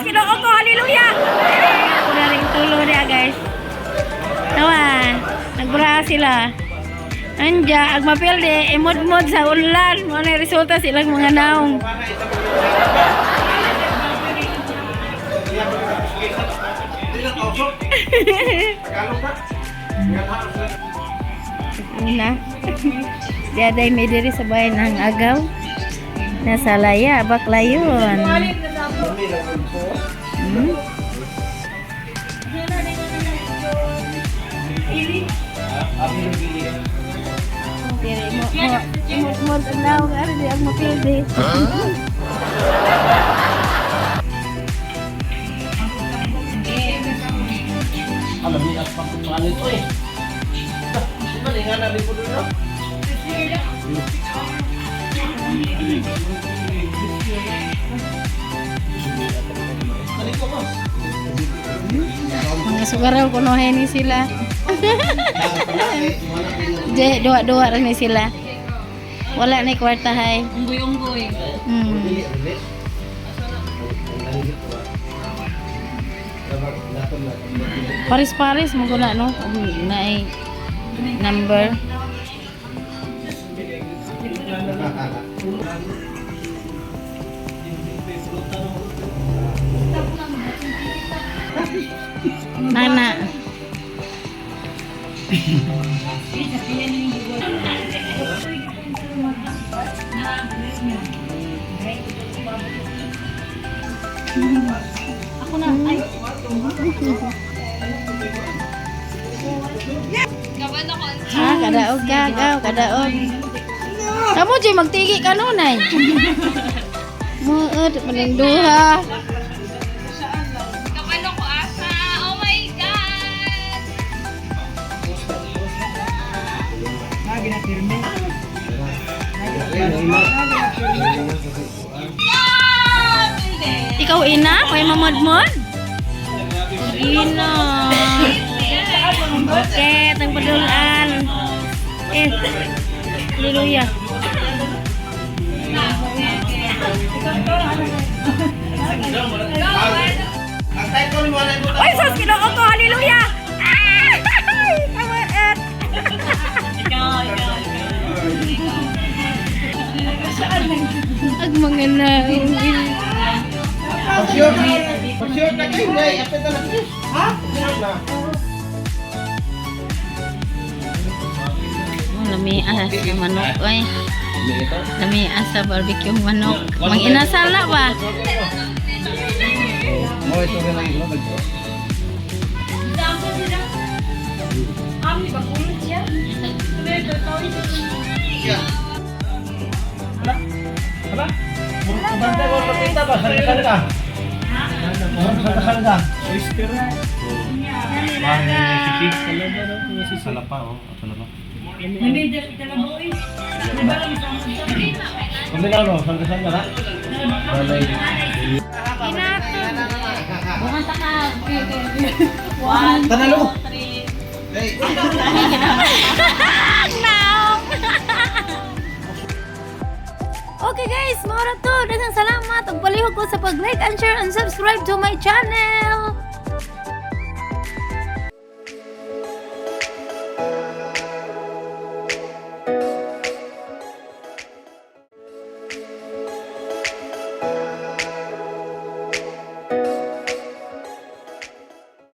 Ginoo ko, hallelujah! Ako na rin tulo niya, guys. Nawa, nagbura sila. Anja, ag mapilde, imod-mod sa ulan. Mo na resulta silang mga naong. Una. Diaday may diri sa bayan ng agaw. Nasa laya, baklayon. Diri mo tanaw ari di ang mapilde. Alam niya pa kung paano ito eh. Malingan na rin po doon, no? Mga sugaraw kunohin ni sila. Dua-dua rin ni sila. Wala ni kwarta hay. Unggoy-unggoy. Paris-paris mo guna no? Naay number. Nana. Ako na. Ay. Kadaog gagaw, kadaog. Kamu jay magtigi ka nunay. Muud maning duha. Kapano ko asa? Oh my God! Ikaw ina, may mamad-mod? Ina. Okay, tang padulaan. Hallelujah. Ay, sus, Ginoo ko, hallelujah. Kamaet. Ag mga naong. Pag-sure na kayo, ngay. Apit na lang. Ha? Na. Lamias sa manok ay. Lamias sa barbecue manok. Mang inasal na ba? Oh, ito rin ang ilo. Hala? Bantay mo pakita ba? Saan ka? Saan ka? Oyster na. Salapa, oh. Salapa. Kombinado, saan ka na? Bukan takal. Tanalo! Okay guys, maura to. Daghang salamat. Ug palihog ko sa pag-like and share and subscribe to my channel.